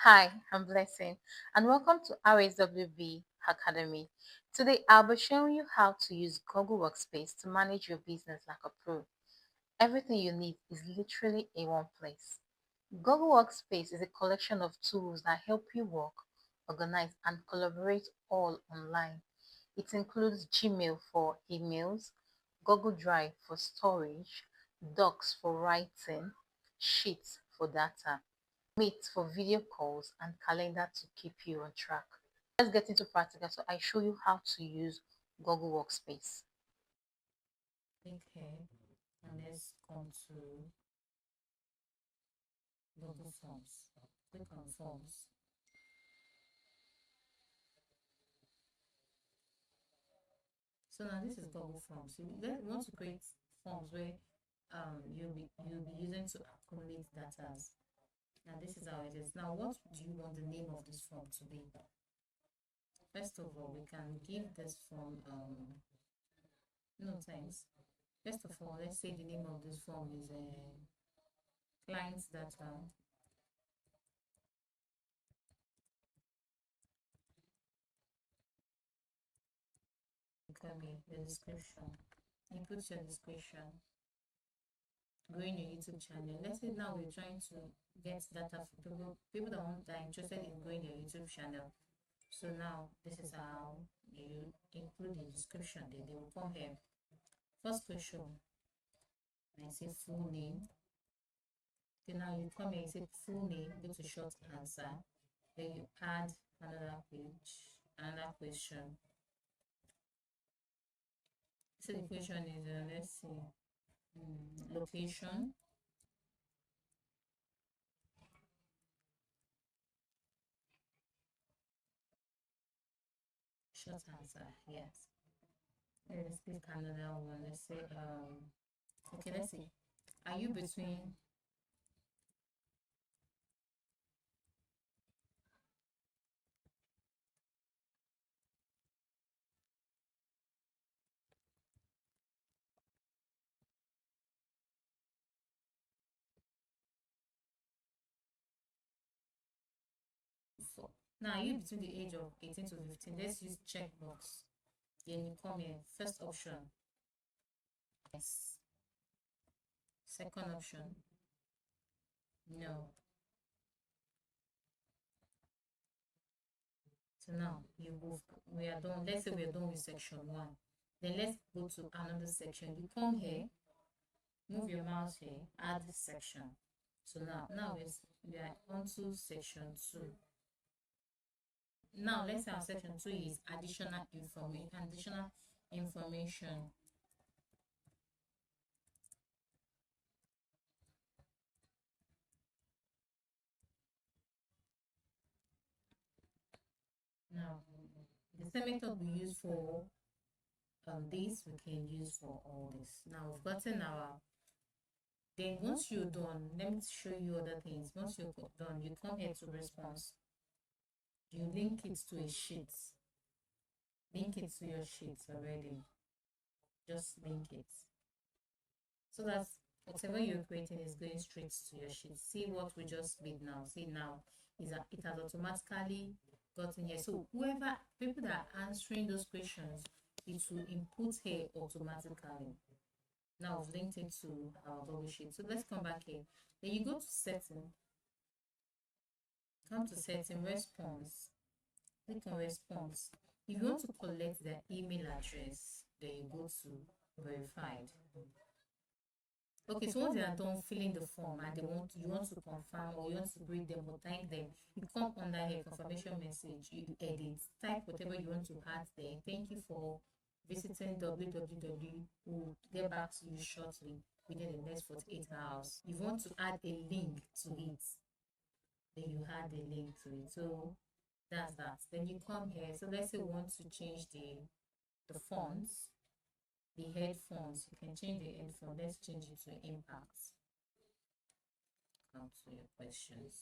Hi, I'm Blessing, and welcome to RSWB Academy. Today, I'll be showing you how to use Google Workspace to manage your business like a pro. Everything you need is literally in one place. Google Workspace is a collection of tools that help you work, organize, and collaborate all online. It includes Gmail for emails, Google Drive for storage, Docs for writing, Sheets for data, Meet for video calls, and calendar to keep you on track. Let's get into practical. So I show you how to use Google Workspace. Click here and let's come to Google Forms. Click on Forms. So now this is Google Forms. You want to create forms where you'll be using to accumulate data. Now this is how it is. Now what do you want the name of this form to be? First of all, we can give this form no thanks. First of all, let's say the name of this form is clients data. Come here, the description. You put your description. Growing your YouTube channel. Let's say now we're trying to get data for people that are interested in growing your YouTube channel. So now this is how you include the description. They will come here. First question, I say full name. Okay, now you come here, you say full name, go to short answer. Then you add another page, another question. So the question is, let's see, location. Short answer, yes. Let's pick another one. Let's say, okay, let's see. Are you between four? Now, are you between the age of 18 to 15? Let's use checkbox. Then you come here. First option, yes. Second option, no. So now you move. We are done. Let's say we are done with section one. Then let's go to another section. You come here, move your mouse here, add this section. So now we are on to section two. Now let's say our section two is additional information. Now the same method we use for this we can use for all this. Now we've gotten our, then once you're done, let me show you other things. Once you're done, you come here to response, you link it to a sheet, link it to your sheet already, just link it so that whatever you're creating is going straight to your sheet. See what we just did now. See now is that it has automatically gotten here. So whoever people that are answering those questions, it will input here automatically. Now we've linked it to our Google Sheet. So let's come back here. Then you go to setting. Come to setting, response. Click on response. If you want to collect their email address, then you go to verified. Okay, so once they are done filling the form and you want to confirm or you want to greet them or thank them, you come under here, confirmation message, you edit, type whatever you want to add there. Thank you for visiting www. We'll get back to you shortly within the next 48 hours. If you want to add a link to it, then you add a link to it. So that's that. Then you come here. So let's say we want to change the fonts, the head fonts. You can change the head font. Let's change it to impact. Come to your questions.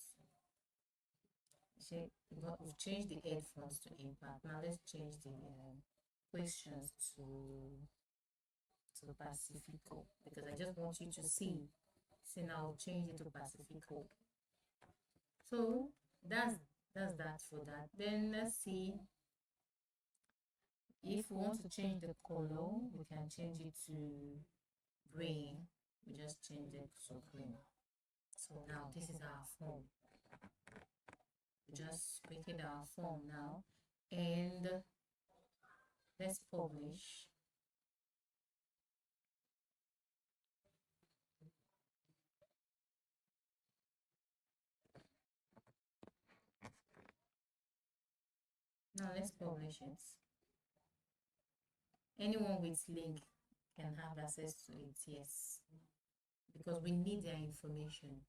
See, we've changed the head fonts to impact. Now let's change the questions to Pacifico, because I just want you to see. See, now I'll change it to Pacifico. So That's that for that. Then let's see, if we want to change the color, we can change it to green. We just change it to green. So now this is our form. We just created our form now, and let's publish. Now let's publish it. Anyone with link can have access to it, yes, because we need their information.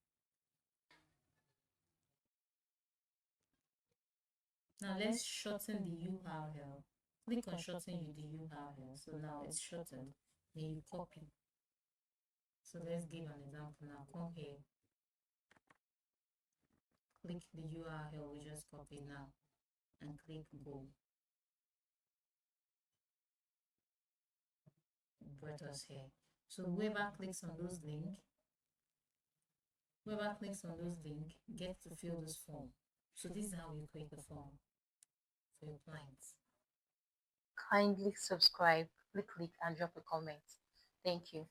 Now let's shorten the URL. Click on shorten the URL. So now it's shortened. Then you copy. So let's give an example now. Come here. Click the URL we just copied now and click go. It brought us here. So whoever clicks on those links gets to fill this form. So this is how you create the form for your clients. Kindly subscribe, click, and drop a comment. Thank you.